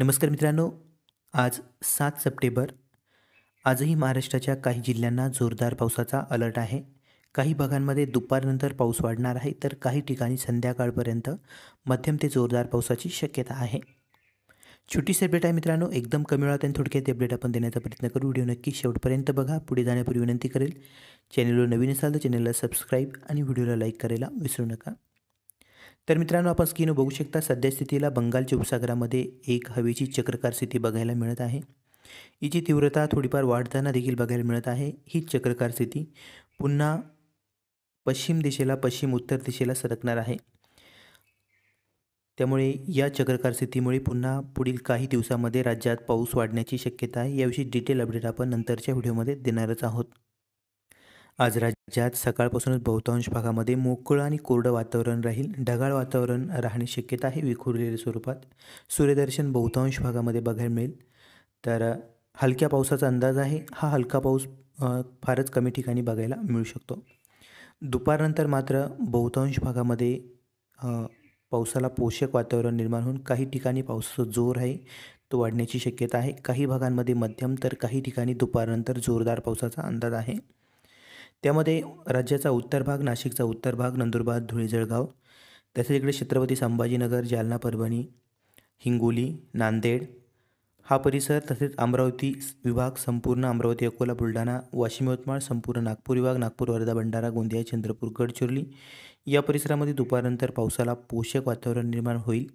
नमस्कार मित्रांनो, आज 7 सप्टेंबर. आजही महाराष्ट्राच्या काही जिल्ह्यांना जोरदार पावसाचा अलर्ट आहे. काही भागांमध्ये दुपारनंतर पाऊस वाढणार आहे, तर काही ठिकाणी संध्याकाळपर्यंत मध्यम ते जोरदार पावसाची शक्यता आहे. छोटीशी अपडेट आहे मित्रांनो, एकदम कमी वेळात आणि थोडक्यात अपडेट आपण देण्याचा प्रयत्न करू. व्हिडिओ नक्की शेवटपर्यंत बघा. पुढे जाण्यापूर्वी विनंती करेल, चॅनलवर नवीन असाल तर चॅनलला सबस्क्राईब आणि व्हिडिओला लाईक करायला विसरू नका. तर मित्रांनो, आपण स्क्रीनवर बघू शकता सद्यस्थितीला बंगालच्या उपसागरामध्ये एक हवेची चक्राकार स्थिती बघायला मिळत आहे. हिची तीव्रता थोडीफार वाढताना देखील बघायला मिळत आहे. ही चक्राकार स्थिती पुन्हा पश्चिम दिशेला, पश्चिम उत्तर दिशेला सरकणार आहे. त्यामुळे या चक्राकार स्थितीमुळे पुन्हा पुढील काही दिवसामध्ये राज्यात पाऊस वाढण्याची शक्यता आहे. याविषयी डिटेल अपडेट आपण नंतरच्या व्हिडिओमध्ये देणारच आहोत. आज राज्यात सकाळपासूनच बहुतांश भागामध्ये मोकळं आणि कोरडं वातावरण राहील. ढगाळ वातावरण राहण्याची शक्यता आहे विखुरलेल्या स्वरूपात. सूर्यदर्शन बहुतांश भागामध्ये बघायला मिळेल. तर हलक्या पावसाचा अंदाज आहे. हा हलका पाऊस फारच कमी ठिकाणी बघायला मिळू शकतो. दुपारनंतर मात्र बहुतांश भागामध्ये पावसाला पोषक वातावरण निर्माण होऊन काही ठिकाणी पावसाचा जोर आहे तो वाढण्याची शक्यता आहे. काही भागांमध्ये मध्यम तर काही ठिकाणी दुपारनंतर जोरदार पावसाचा अंदाज आहे. त्यामध्ये राज्याचा उत्तर भाग, नाशिकचा उत्तर भाग, नंदुरबार, धुळे, जळगाव, तसेच इकडे छत्रपती संभाजीनगर, जालना, परभणी, हिंगोली, नांदेड हा परिसर, तसेच अमरावती विभाग, संपूर्ण अमरावती, अकोला, बुलढाणा, वाशिम, यवतमाळ, संपूर्ण नागपूर विभाग, नागपूर, वर्धा, भंडारा, गोंदिया, चंद्रपूर, गडचिरोली या परिसरामध्ये दुपारनंतर पावसाला पोषक वातावरण निर्माण होईल.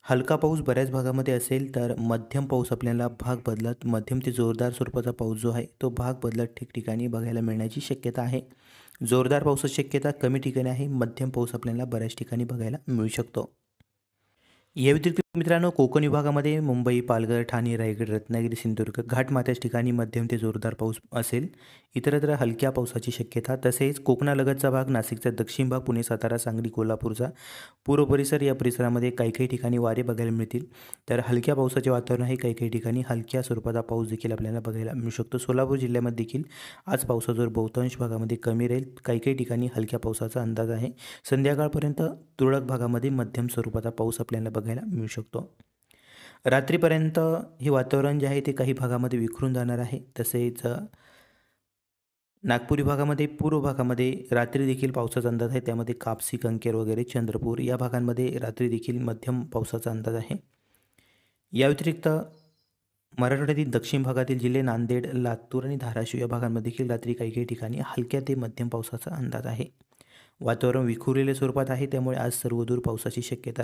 हलका पाऊस बऱ्याच भागामध्ये असेल, तर मध्यम पाऊस आपल्याला भाग बदलत मध्यम ते जोरदार स्वरूपाचा पाऊस जो आहे तो भाग बदलत ठिकठिकाणी बघायला मिळण्याची शक्यता आहे. जोरदार पावसाची शक्यता कमी ठिकाणी आहे. मध्यम पाऊस आपल्याला बऱ्याच ठिकाणी बघायला मिळू शकतो. या व्यतिरिक्त मित्रांनो, कोकण विभागामध्ये मुंबई, पालघर, ठाणे, रायगड, रत्नागिरी, सिंधुदुर्ग घाटमाथ्याच्या ठिकाणी मध्यम ते जोरदार पाऊस असेल. इतरत्र हलक्या पावसाची शक्यता. तसेच कोकणालगतचा भाग, नाशिकचा दक्षिण भाग, पुणे, सातारा, सांगली, कोल्हापूरचा पूर्व परिसर या परिसरामध्ये काही काही ठिकाणी वारे बघायला मिळतील. तर हलक्या पावसाचे वातावरण आहे. काही काही ठिकाणी हलक्या स्वरूपाचा पाऊस देखील आपल्याला बघायला मिळू शकतो. सोलापूर जिल्ह्यामध्ये देखील आज पावसाचा जोर बहुतांश भागामध्ये कमी राहील. काही काही ठिकाणी हलक्या पावसाचा अंदाज आहे. संध्याकाळपर्यंत तुरळक भागामध्ये मध्यम स्वरूपाचा पाऊस आपल्याला बघायला मिळू शकतो. रात्रीपर्यंत हे वातावरण जे आहे ते काही भागामध्ये विखरून जाणार आहे. तसेच नागपूर विभागामध्ये, पूर्व भागामध्ये रात्री देखील पावसाचा अंदाज आहे. त्यामध्ये कापसी, कंकेर वगैरे, चंद्रपूर या भागांमध्ये रात्री देखील मध्यम पावसाचा अंदाज आहे. या व्यतिरिक्त मराठवाड्यातील दक्षिण भागातील जिल्हे नांदेड, लातूर आणि धाराशिव या भागांमध्ये देखील रात्री काही काही ठिकाणी हलक्या ते मध्यम पावसाचा अंदाज आहे. वातावरण विखुरलेल्या स्वरूपात आहे. त्यामुळे आज सर्वदूर पावसाची शक्यता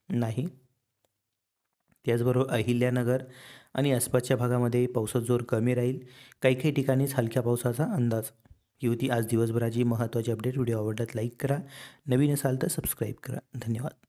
नाही. त्याचबरोबर अहिल्यानगर आणि आसपासच्या भागामध्ये पावसाचा जोर कमी राहील. काही काही ठिकाणीच हलक्या पावसाचा अंदाज. ही होती आज दिवसभराची महत्त्वाची अपडेट. व्हिडिओ आवडल्यास लाईक करा, नवीन असाल तर सबस्क्राईब करा. धन्यवाद.